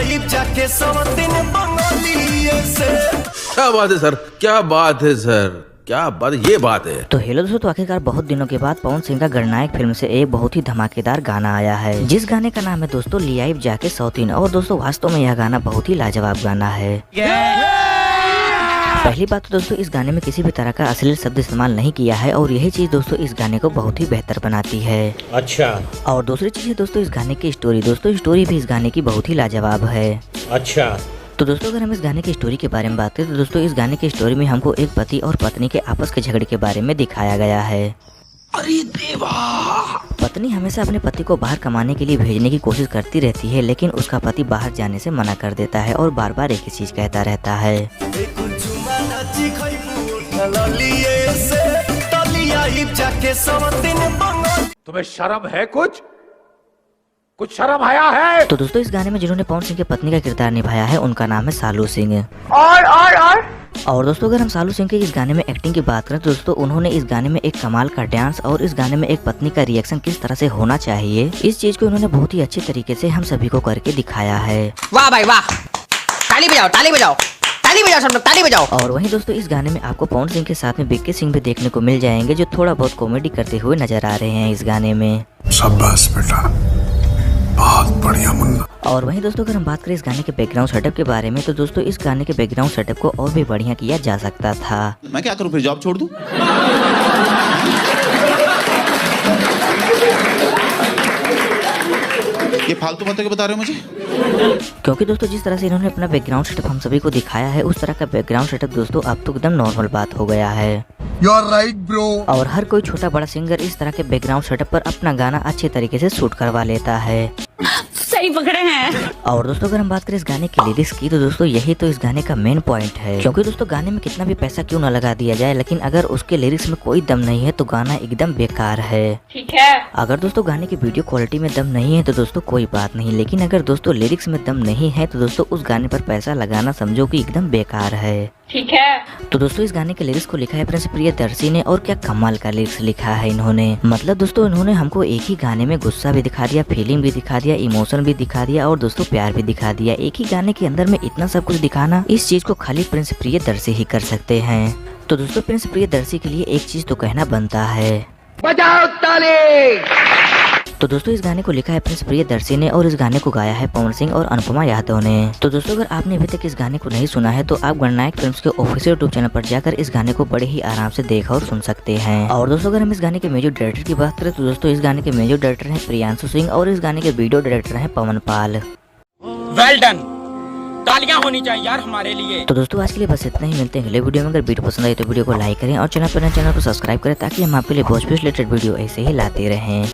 जाके सवतीन बंगाली से। क्या बात है सर, क्या बात है सर, क्या बात, ये बात है। तो हेलो दोस्तों, तो आखिरकार बहुत दिनों के बाद पवन सिंह का गणनायक फिल्म से एक बहुत ही धमाकेदार गाना आया है, जिस गाने का नाम है दोस्तों लियाइब जाके सौतीन। और दोस्तों वास्तव में यह गाना बहुत ही लाजवाब गाना है। पहली बात तो दोस्तों इस गाने में किसी भी तरह का अश्लील शब्द इस्तेमाल नहीं किया है और यही चीज दोस्तों इस गाने को बहुत ही बेहतर बनाती है। अच्छा। और दूसरी चीज है दोस्तों इस गाने की स्टोरी। दोस्तों स्टोरी भी इस गाने की बहुत ही लाजवाब है। अच्छा। तो दोस्तों अगर हम इस गाने की स्टोरी के बारे में बात करें तो दोस्तों इस गाने की स्टोरी में हमको एक पति और पत्नी के आपस के झगड़े के बारे में दिखाया गया है। अरे देवा। पत्नी हमेशा अपने पति को बाहर कमाने के लिए भेजने की कोशिश करती रहती है, लेकिन उसका पति बाहर जाने से मना कर देता है और बार बार एक ही चीज कहता रहता है। तुम्हें शर्म है? कुछ शर्म आया है? तो दोस्तों इस गाने में जिन्होंने पवन सिंह के पत्नी का किरदार निभाया है उनका नाम है सालू सिंह। और दोस्तों अगर हम सालू सिंह के इस गाने में एक्टिंग की बात करें तो दोस्तों उन्होंने इस गाने में एक कमाल का डांस और इस गाने में एक पत्नी का रिएक्शन किस तरह से होना चाहिए, इस चीज को उन्होंने बहुत ही अच्छे तरीके से हम सभी को करके दिखाया है। वाह भाई वाह, ताली बजाओ ताली बजाओ ताली बजाओ, सब लोग ताली बजाओ। और वहीं दोस्तों इस गाने में आपको पवन सिंह के साथ में विक्की सिंह भी देखने को मिल जाएंगे, जो थोड़ा बहुत कॉमेडी करते हुए नजर आ रहे हैं इस गाने में। शाबाश बेटा, बहुत बढ़िया मुन्ना। और वहीं दोस्तों अगर हम बात करें इस गाने के बैकग्राउंड सेटअप के बारे में तो दोस्तों इस गाने के बैकग्राउंड सेटअप को और भी बढ़िया किया जा सकता था। मैं क्या करूं, फिर जॉब छोड़ दूं? ये फालतू बातें क्यों बता रहे हो मुझे? क्योंकि दोस्तों जिस तरह से इन्होंने अपना बैकग्राउंड सेटअप हम सभी को दिखाया है उस तरह का बैकग्राउंड सेटअप दोस्तों अब तो एकदम नॉर्मल बात हो गया है। You are right bro. और हर कोई छोटा बड़ा सिंगर इस तरह के बैकग्राउंड सेटअप पर अपना गाना अच्छे तरीके से शूट करवा लेता है। सही पकड़े हैं। और दोस्तों अगर हम बात करें इस गाने की लिरिक्स की तो दोस्तों यही तो इस गाने का मेन पॉइंट है। क्योंकि दोस्तों गाने में कितना भी पैसा क्यों न लगा दिया जाए, लेकिन अगर उसके लिरिक्स में कोई दम नहीं है तो गाना एकदम बेकार है। ठीक है। अगर दोस्तों गाने की वीडियो क्वालिटी में दम नहीं है तो दोस्तों कोई बात नहीं, लेकिन अगर दोस्तों लिरिक्स में दम नहीं है तो दोस्तों उस गाने पर पैसा लगाना समझो कि एकदम बेकार है। ठीक है। तो दोस्तों इस गाने के लिरिक्स को लिखा है प्रिंस प्रियदर्शी ने, और क्या कमाल का लिरिक्स लिखा है इन्होंने। मतलब दोस्तों इन्होंने हमको एक ही गाने में गुस्सा भी दिखा दिया, फीलिंग भी दिखा दिया, इमोशन भी दिखा दिया और दोस्तों प्यार भी दिखा दिया। एक ही गाने के अंदर में इतना सब कुछ दिखाना, इस चीज को खाली प्रिंस प्रियदर्शी ही कर सकते हैं। तो दोस्तों प्रिंस प्रियदर्शी के लिए एक चीज तो कहना बनता है, बजाओ ताली। तो दोस्तों इस गाने को लिखा है प्रिंस प्रियदर्शी ने और इस गाने को गाया है पवन सिंह और अनुपमा यादव ने। तो दोस्तों अगर आपने अभी तक इस गाने को नहीं सुना है तो आप गणनायक फिल्म्स के ऑफिशियल यूट्यूब चैनल पर जाकर इस गाने को बड़े ही आराम से देख और सुन सकते हैं। और दोस्तों अगर हम इस गाने के म्यूजिक डायरेक्टर की बात करें तो दोस्तों इस गाने के म्यूजिक डायरेक्टर हैं प्रियांशु सिंह और इस गाने के वीडियो डायरेक्टर हैं पवन पाल। वेल डन, तालियां होनी चाहिए यार हमारे लिए। तो दोस्तों आज के लिए बस इतना ही, मिलते हैं अगले वीडियो में। अगर वीडियो पसंद आई तो वीडियो को लाइक करें और चैनल को सब्सक्राइब करें ताकि हम आपके लिए भोजपुरी रिलेटेड वीडियो ऐसे ही लाते रहें।